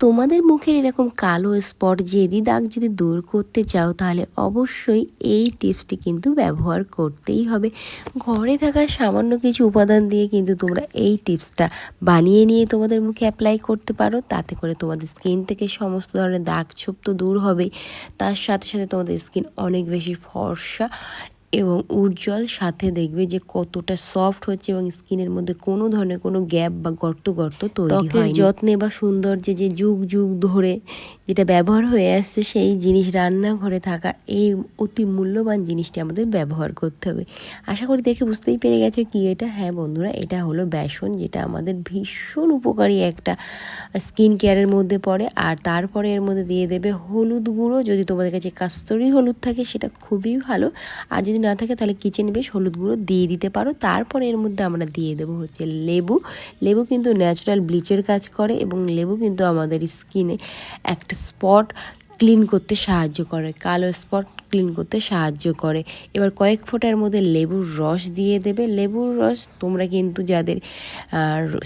তোমাদের মুখের এরকম কালো স্পট জেদি দাগ যদি দূর করতে চাও তাহলে অবশ্যই এই টিপসটি কিন্তু ব্যবহার করতেই হবে। ঘরে থাকা সামান্য কিছু উপাদান দিয়ে কিন্তু তোমরা এই টিপসটা বানিয়ে নিয়ে তোমাদের মুখে অ্যাপ্লাই করতে পারো। তাতে করে তোমাদের স্কিন থেকে সমস্ত ধরনের দাগ ছোপ তো দূর হবে, তার সাথে সাথে তোমাদের স্কিন অনেক বেশি ফর্সা এবং উজ্জ্বল, সাথে দেখবে যে কতটা সফট হচ্ছে এবং স্কিনের মধ্যে কোনো ধরনের কোনো গ্যাপ বা গর্ত তৈরি হয়নি। ত্বকের যত্নে বা সৌন্দর্যে যে যুগ যুগ ধরে যেটা ব্যবহার হয়ে আসছে সেই জিনিস রান্নাঘরে থাকা এই অতি মূল্যবান জিনিসটি আমাদের ব্যবহার করতে হবে। আশা করি দেখে বুঝতেই পেরে গেছো কি এটা। হ্যাঁ বন্ধুরা, এটা হলো বেসন, যেটা আমাদের ভীষণ উপকারী একটা স্কিন কেয়ারের মধ্যে পড়ে। আর তারপরে এর মধ্যে দিয়ে দেবে হলুদ গুঁড়ো। যদি তোমাদের কাছে কাস্তুরি হলুদ থাকে সেটা খুবই ভালো, আর যদি না থাকে তাহলে কিচেন বেশ হলুদ গুঁড়ো দিয়ে দিতে পারো। তারপরে এর মধ্যে আমরা দিয়ে দেবো হচ্ছে লেবু। লেবু কিন্তু ন্যাচারাল ব্লিচের কাজ করে এবং লেবু কিন্তু আমাদের স্কিনে একটা স্পট ক্লিন করতে সাহায্য করে, কালো স্পট ক্লিন করতে সাহায্য করে। এবার কয়েক ফোঁটার মধ্যে লেবুর রস দিয়ে দেবে। লেবুর রস তোমরা কিন্তু যাদের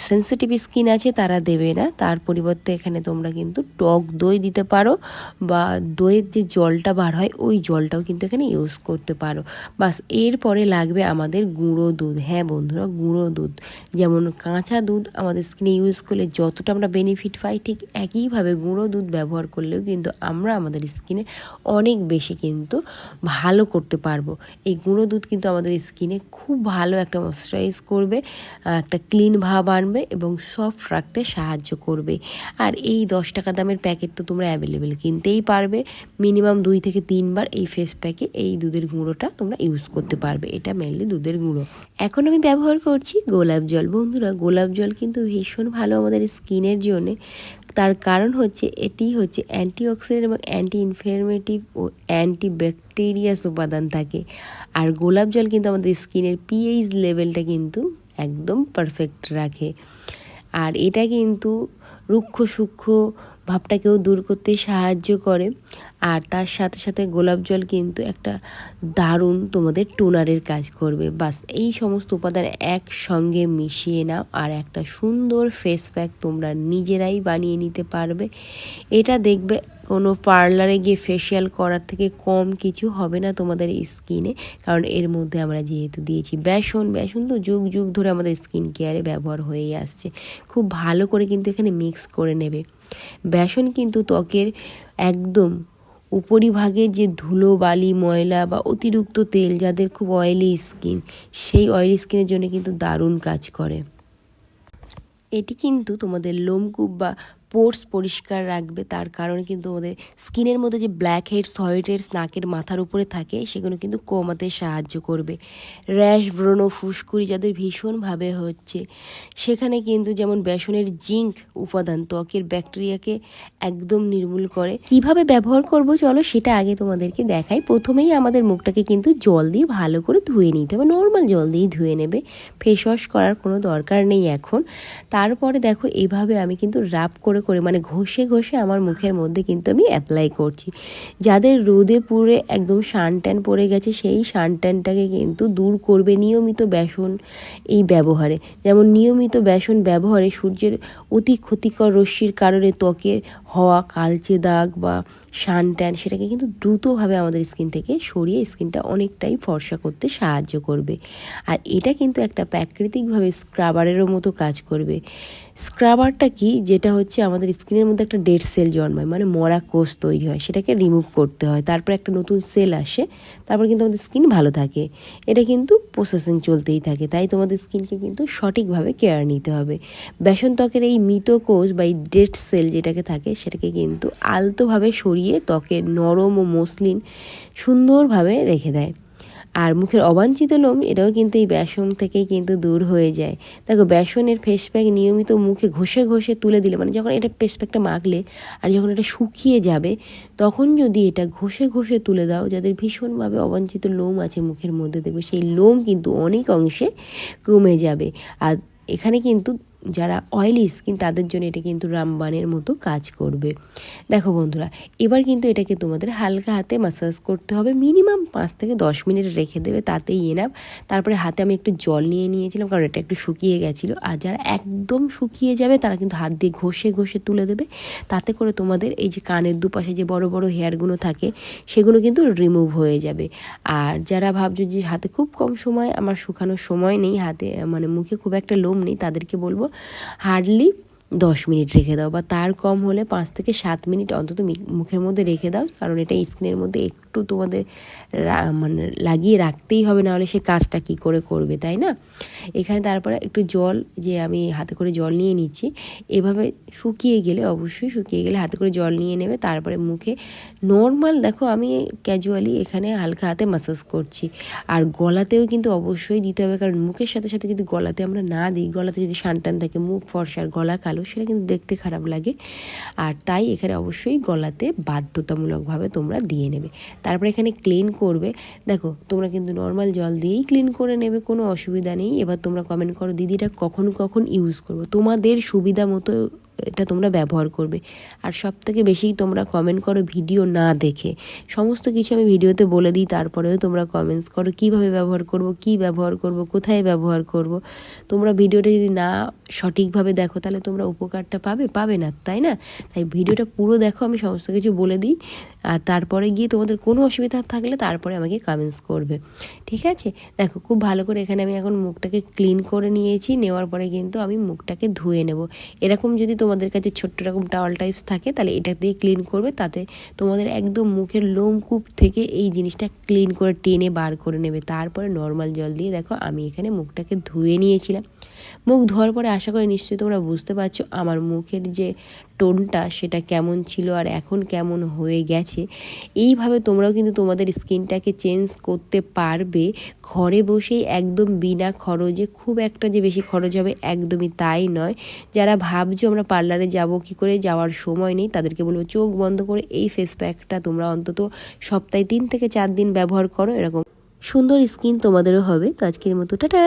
সেন্সিটিভ স্কিন আছে তারা দেবে না, তার পরিবর্তে এখানে তোমরা কিন্তু টক দই দিতে পারো বা দইয়ের যে জলটা বার হয় ওই জলটাও কিন্তু এখানে ইউজ করতে পারো। বাস এরপরে লাগবে আমাদের গুঁড়ো দুধ। হ্যাঁ বন্ধুরা, গুঁড়ো দুধ। যেমন কাঁচা দুধ আমাদের স্কিনে ইউজ করলে যতটা আমরা বেনিফিট পাই, ঠিক একইভাবে গুঁড়ো দুধ ব্যবহার করলেও কিন্তু আমরা আমাদের স্কিনে অনেক বেশি কিন্তু ভালো করতে পারবো। এই গুঁড়ো দুধ কিন্তু আমাদের স্কিনে খুব ভালো একটা ময়েশ্চারাইজ করবে, একটা ক্লিন ভাব আনবে এবং সফট রাখতে সাহায্য করবে। আর এই 10 টাকা দামের প্যাকেট তো তোমরা অ্যাভেলেবেল কিনতেই পারবে। মিনিমাম 2 থেকে 3 বার এই ফেস প্যাকে এই দুধের গুঁড়োটা তোমরা ইউজ করতে পারবে। এটা মেনলি দুধের গুঁড়ো। এখন আমি ব্যবহার করছি গোলাপ জল। বন্ধুরা, গোলাপ জল কিন্তু ভীষণ ভালো আমাদের স্কিনের জন্য। তার কারণ হচ্ছে এটি হচ্ছে অ্যান্টিঅক্সিডেন্ট এবং অ্যান্টি ইনফ্লেমেটিভ ও অ্যান্টি ব্যাকটেরিয়াস উপাদান থাকে। আর গোলাপ জল কিন্তু আমাদের স্কিনের পিএইচ লেভেলটা কিন্তু একদম পারফেক্ট রাখে। আর এটা কিন্তু রুক্ষ সূক্ষ্ম ভাবটাকেও দূর করতে সাহায্য করে। আর তার সাথে সাথে গোলাপ জল কিন্তু একটা দারুণ তোমাদের টোনারের কাজ করবে। বাস এই সমস্ত উপাদান একসঙ্গে মিশিয়ে নাও আর একটা সুন্দর ফেস প্যাক তোমরা নিজেরাই বানিয়ে নিতে পারবে। এটা দেখবে কোনো পার্লারে গিয়ে ফেসিয়াল করার থেকে কম কিছু হবে না তোমাদের স্কিনে, কারণ এর মধ্যে আমরা যেহেতু দিয়েছি বেসন। বেসন তো যুগ যুগ ধরে আমাদের স্কিন কেয়ারে ব্যবহার হয়েই আসছে। খুব ভালো করে কিন্তু এখানে মিক্স করে নেবে। বেসন কিন্তু ত্বকের একদম উপরিভাগে যে ধুলো বালি ময়লা বা অতিরিক্ত তেল, যাদের খুব অয়েলি স্কিন, সেই অয়েলি স্কিনের জন্য কিন্তু দারুণ কাজ করে। এটি কিন্তু তোমাদের লোমকূপ বা পোর্স পরিষ্কার রাখবে। তার কারণে কিন্তু ওদের স্কিনের মধ্যে যে ব্ল্যাক হেডস হোয়াইট হেডস নাকের মাথার উপরে থাকে সেগুলো কিন্তু কমাতে সাহায্য করবে। র্যাশ ব্রণ ফুসকুড়ি যাদের ভীষণভাবে হচ্ছে, সেখানে কিন্তু যেমন বেসনের জিঙ্ক উপাদান ত্বকের ব্যাকটেরিয়াকে একদম নির্মূল করে। কিভাবে ব্যবহার করব চলো সেটা আগে তোমাদেরকে দেখাই। প্রথমেই আমাদের মুখটাকে কিন্তু জল দিয়ে ভালো করে ধুয়ে নিতে হবে, নর্মাল জল দিয়ে ধুয়ে নেবে, ফেস ওয়াশ করার কোনো দরকার নেই এখন। তারপরে দেখো এইভাবে আমি কিন্তু রাব করে মানে ঘষে ঘষে আমার মুখের মধ্যে কিন্তু আমি অ্যাপ্লাই করছি। যাদের রোদে পুড়ে একদম সানট্যান পড়ে গেছে সেই সানট্যানটাকে কিন্তু দূর করবে নিয়মিত বেসন এই ব্যবহারে। যেমন নিয়মিত বেসন ব্যবহারে সূর্যের অতি ক্ষতিকর রশ্মির কারণে ত্বকের হওয়া কালচে দাগ বা সানট্যান সেটাকে কিন্তু দ্রুতভাবে আমাদের স্কিন থেকে সরিয়ে স্কিনটা অনেকটাই ফর্সা করতে সাহায্য করবে। আর এটা কিন্তু একটা প্রাকৃতিকভাবে স্ক্রাবারেরও মতো কাজ করবে। স্ক্রাবারটা কি, যেটা হচ্ছে আমাদের স্কিনের মধ্যে একটা ডেড সেল জন্মায়, মানে মরা কোষ তৈরি হয়, সেটাকে রিমুভ করতে হয়, তারপর একটা নতুন সেল আসে, তারপর কিন্তু আমাদের স্কিন ভালো থাকে। এটা কিন্তু প্রসেসিং চলতেই থাকে, তাই তোমাদের স্কিনকে কিন্তু সঠিকভাবে কেয়ার নিতে হবে। বেসন ত্বকের এই মৃত কোষ বা এই ডেড সেল যেটাকে থাকে সেটাকে কিন্তু আলতোভাবে সরিয়ে ত্বকের নরম ও মসৃণ সুন্দরভাবে রেখে দেয়। আর মুখের অবাঞ্ছিত লোম এটাও কিন্তু এই বেসন থেকেই কিন্তু দূর হয়ে যায়। দেখো বেসনের ফেস প্যাক নিয়মিত মুখে ঘষে ঘষে তুলে দিলে, মানে যখন এটা ফেস প্যাকটা মাখলে আর যখন এটা শুকিয়ে যাবে তখন যদি এটা ঘষে ঘষে তুলে দাও, যাদের ভীষণভাবে অবাঞ্ছিত লোম আছে মুখের মধ্যে, দেখবে সেই লোম কিন্তু অনেক অংশে কমে যাবে। আর এখানে কিন্তু যারা অয়েলি স্কিন তাদের জন্য এটা কিন্তু রামবানের মতো কাজ করবে। দেখো বন্ধুরা, এবার কিন্তু এটাকে তোমাদের হালকা হাতে ম্যাসাজ করতে হবে, মিনিমাম 5 থেকে 10 মিনিট রেখে দেবে, তাতেই এনাফ। তারপরে হাতে আমি একটু জল নিয়ে নিয়েছিলাম, কারণ এটা একটু শুকিয়ে গেছিলো। আর যারা একদম শুকিয়ে যাবে তারা কিন্তু হাত দিয়ে ঘষে ঘষে তুলে দেবে, তাতে করে তোমাদের এই যে কানের দুপাশে যে বড় বড় হেয়ারগুলো থাকে সেগুলো কিন্তু রিমুভ হয়ে যাবে। আর যারা ভাবছো যে হাতে খুব কম সময়, আমার শুকানোর সময় নেই, হাতে মানে মুখে খুব একটা লোম নেই, তাদেরকে বলবো হার্ডলি 10 মিনিট রেখে দাও, বা তার কম হলে 5 থেকে 7 মিনিট অন্তত মুখের মধ্যে রেখে দাও, কারণ এটা স্কিনের মধ্যে একটু তোমাদের মানে লাগিয়ে রাখতেই হবে, নাহলে সে কাজটা কী করে করবে, তাই না? এখানে তারপরে একটু জল, যে আমি হাতে করে জল নিয়ে নিচ্ছি, এভাবে শুকিয়ে গেলে, অবশ্যই শুকিয়ে গেলে হাতে করে জল নিয়ে নেবে। তারপরে মুখে নর্মাল, দেখো আমি ক্যাজুয়ালি এখানে হালকা হাতে ম্যাসাজ করছি। আর গলাতেও কিন্তু অবশ্যই দিতে হবে, কারণ মুখের সাথে সাথে যদি গলাতে আমরা না দিই, গলাতে যদি টান থাকে, মুখ ফর্সা আর গলা কালো, সেটা কিন্তু দেখতে খারাপ লাগে। আর তাই এখানে অবশ্যই গলাতে বাধ্যতামূলকভাবে তোমরা দিয়ে নেবে। তারপরে এখানে ক্লিন করবে, দেখো তোমরা কিন্তু নর্মাল জল দিয়েই ক্লিন করে নেবে, কোনো অসুবিধা নেই। এবার তোমরা কমেন্ট করো দিদিটা কখন কখন ইউজ করবো, তোমাদের সুবিধা মতো এটা তোমরা ব্যবহার করবে। আর সব থেকে বেশি তোমরা কমেন্ট করো ভিডিও না দেখে, সমস্ত কিছু আমি ভিডিওতে বলে দিই, তারপরেও তোমরা কমেন্টস করো কীভাবে ব্যবহার করব, কী ব্যবহার করব, কোথায় ব্যবহার করব। তোমরা ভিডিওটা যদি না সঠিকভাবে দেখো তাহলে তোমরা উপকারটা পাবে না, তাই না? তাই ভিডিওটা পুরো দেখো, আমি সমস্ত কিছু বলে দিই, আর তারপরে গিয়ে তোমাদের কোনো অসুবিধা থাকলে তারপরে আমাকে কমেন্টস করবে, ঠিক আছে? দেখো খুব ভালো করে এখানে আমি এখন মুখটাকে ক্লিন করে নিয়েছি, নেওয়ার পরে কিন্তু আমি মুখটাকে ধুয়ে নেব। এরকম যদি তোমাদের কাছে ছোট্ট রকম টাওয়াল টাইপস থাকে তাহলে এটা দিয়ে ক্লিন করবে, তাতে তোমাদের একদম মুখের লোমকূপ থেকে এই জিনিসটা ক্লিন করে টেনে বার করে নেবে। তারপরে নর্মাল জল দিয়ে, দেখো আমি এখানে মুখটাকে ধুয়ে নিয়েছিলাম। মুখ ধোয়ার পরে আশা করি নিশ্চয়ই তোমরা বুঝতে পারছো আমার মুখের যে টোনটা সেটা কেমন ছিল আর এখন কেমন হয়ে গেছে। এইভাবে তোমরাও কিন্তু তোমাদের স্কিনটাকে চেঞ্জ করতে পারবে ঘরে বসেই, একদম বিনা খরচে। খুব একটা যে বেশি খরচ হবে একদমই তাই নয়। যারা ভাবছো আমরা পার্লারে যাব কি করে, যাওয়ার সময় নেই, তাদেরকে বলবো চোখ বন্ধ করে এই ফেস প্যাকটা তোমরা অন্তত সপ্তাহে 3 থেকে 4 দিন ব্যবহার করো, এরকম সুন্দর স্কিন তোমাদেরও হবে। তো আজকের মতো টাটা।